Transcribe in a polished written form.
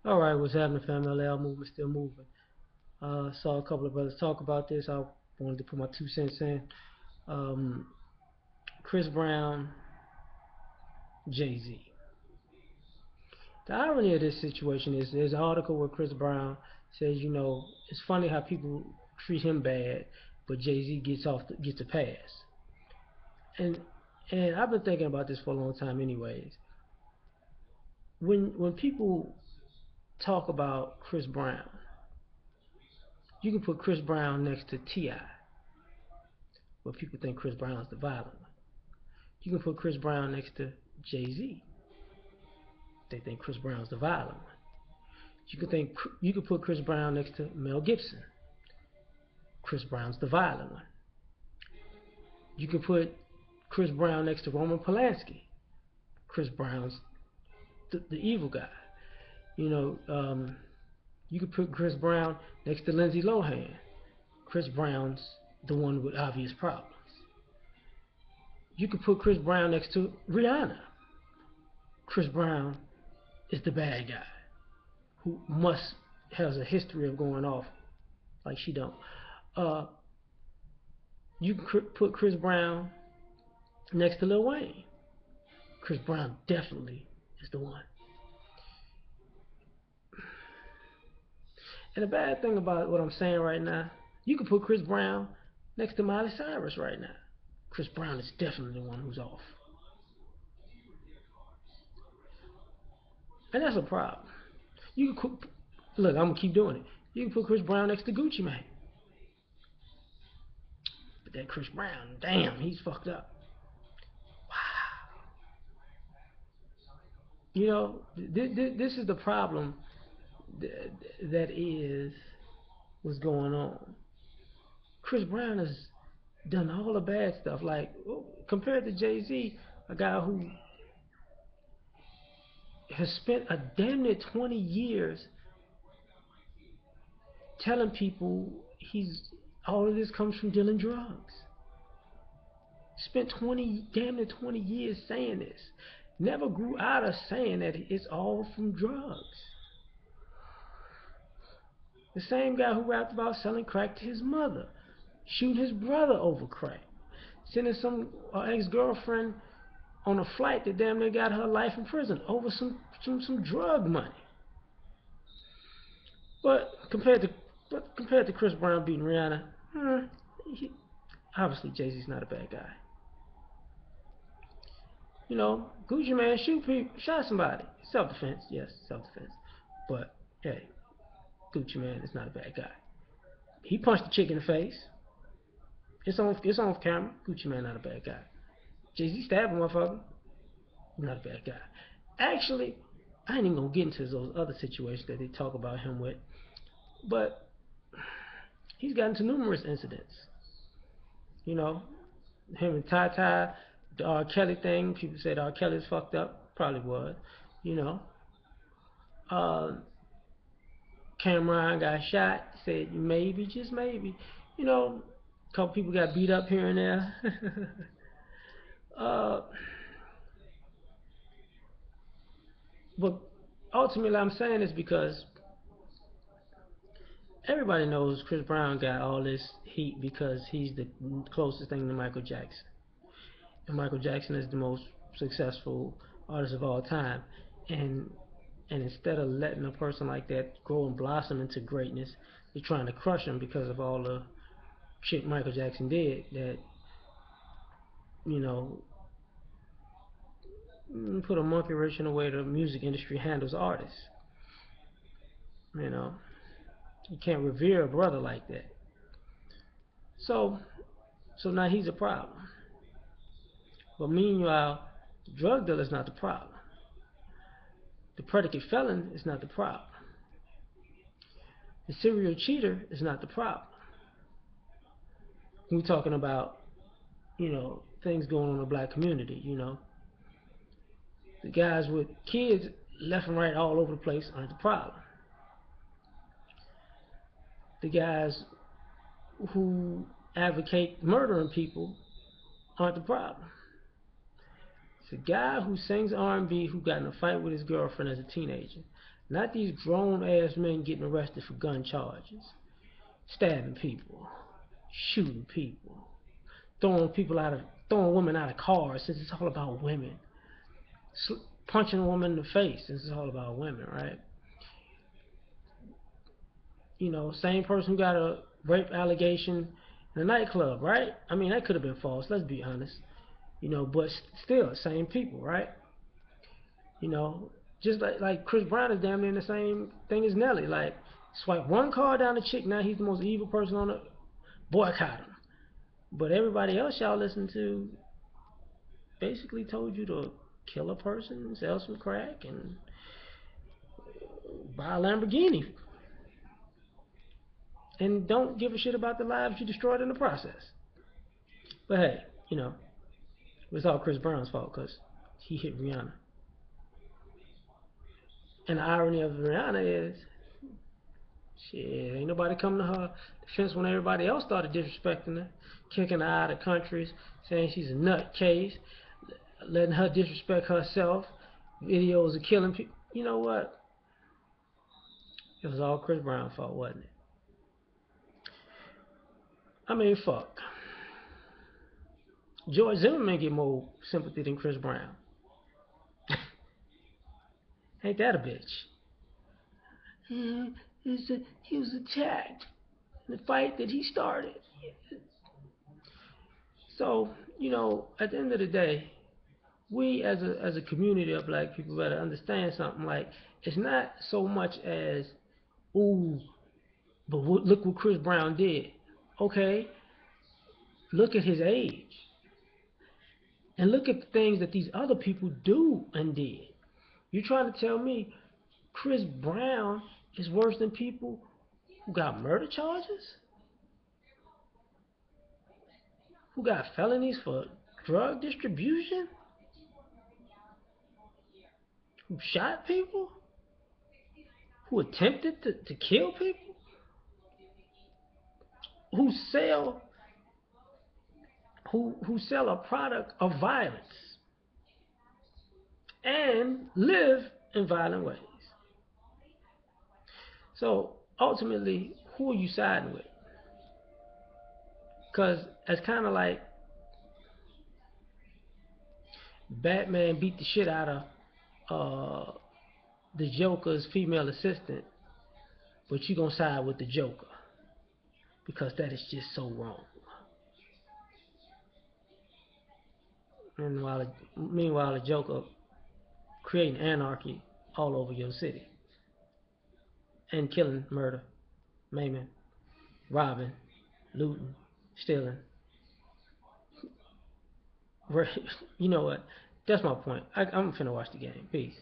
All right, what's happening, family? L.A.R movement still moving. Saw a couple of brothers talk about this. I wanted to put my 2 cents in. Um, Chris Brown, Jay Z. The irony of this situation is there's an article where Chris Brown says, it's funny how people treat him bad, but Jay Z gets a pass. And and I've been thinking about this for a long time, anyways. When people talk about Chris Brown, you can put Chris Brown next to T.I., where people think Chris Brown is the violent one. You can put Chris Brown next to Jay Z. They think Chris Brown's the violent one. You could put Chris Brown next to Mel Gibson. Chris Brown's the violent one. You can put Chris Brown next to Roman Polanski. Chris Brown's the evil guy. You know, you could put Chris Brown next to Lindsay Lohan. Chris Brown's the one with obvious problems. You could put Chris Brown next to Rihanna. Chris Brown is the bad guy who must has a history of going off like she don't. Uh, you can put Chris Brown next to Lil Wayne. Chris Brown definitely is the one. And the bad thing about what I'm saying right now, you can put Chris Brown next to Miley Cyrus right now. Chris Brown is definitely the one who's off, and that's a problem. You can look. I'm gonna keep doing it. You can put Chris Brown next to Gucci Mane, but that Chris Brown, damn, he's fucked up. Wow. This is the problem that is what's going on. Chris Brown has done all the bad stuff. Like compared to Jay Z, a guy who has spent a damn near 20 years telling people he's all of this comes from dealing drugs. Spent 20 damn near 20 years saying this. Never grew out of saying that it's all from drugs. The same guy who rapped about selling crack to his mother, shooting his brother over crack, sending some ex-girlfriend on a flight that damn near got her life in prison over some drug money. But compared to Chris Brown beating Rihanna, he, obviously Jay Z's not a bad guy. Gucci Mane shot somebody, self-defense, yes, self-defense. But hey, Gucci Mane is not a bad guy. He punched the chick in the face. It's on camera. Gucci Mane not a bad guy. Jay Z stabbed a motherfucker. Not a bad guy. Actually, I ain't even gonna get into those other situations that they talk about him with, but he's gotten into numerous incidents. You know, him and Ty, the R. Kelly thing. People said R. Kelly's fucked up. Probably was. You know, uh, Cameron got shot. Said maybe, just maybe. You know, a couple people got beat up here and there. uh, but ultimately, I'm saying this because everybody knows Chris Brown got all this heat because he's the closest thing to Michael Jackson. And Michael Jackson is the most successful artist of all time. And and instead of letting a person like that grow and blossom into greatness, they're trying to crush him because of all the shit Michael Jackson did that, you know, put a monkey wrench in the way the music industry handles artists. You know, you can't revere a brother like that. So, so now he's a problem. But meanwhile, the drug dealer is not the problem. The predicate felon is not the problem. The serial cheater is not the problem. We're talking about, things going on in the black community, The guys with kids left and right all over the place aren't the problem. The guys who advocate murdering people aren't the problem. It's a guy who sings R&B who got in a fight with his girlfriend as a teenager. Not these grown ass men getting arrested for gun charges, stabbing people, shooting people, throwing women out of cars since it's all about women, punching a woman in the face since it's all about women, right? Same person who got a rape allegation in a nightclub, right? I mean, that could have been false. Let's be honest. But still, same people, right? You know, just like Chris Brown is damn near the same thing as Nelly. Like, swipe one card down the chick, now he's the most evil person on the boycott him. But everybody else y'all listen to basically told you to kill a person, sell some crack, and buy a Lamborghini, and don't give a shit about the lives you destroyed in the process. But hey, it's all Chris Brown's fault because he hit Rihanna. And the irony of Rihanna is, shit, ain't nobody coming to her defense when everybody else started disrespecting her, kicking her out of countries, saying she's a nutcase, letting her disrespect herself, videos of killing people. You know what? It was all Chris Brown's fault, wasn't it? I mean, fuck. George Zimmerman get more sympathy than Chris Brown. Ain't that a bitch? He was attacked in the fight that he started. So, at the end of the day, we as a community of black people better understand something. Like, it's not so much as, ooh, but look what Chris Brown did. Okay, look at his age, and look at the things that these other people do and did. You're trying to tell me Chris Brown is worse than people who got murder charges, who got felonies for drug distribution, who shot people, who attempted to kill people, who sell who sell a product of violence and live in violent ways. So ultimately, who are you siding with? Because it's kind of like Batman beat the shit out of the Joker's female assistant, but you gonna side with the Joker because that is just so wrong. And meanwhile, the Joker creating anarchy all over your city and killing, murder, maiming, robbing, looting, stealing. You know what? That's my point. I'm finna watch the game. Peace.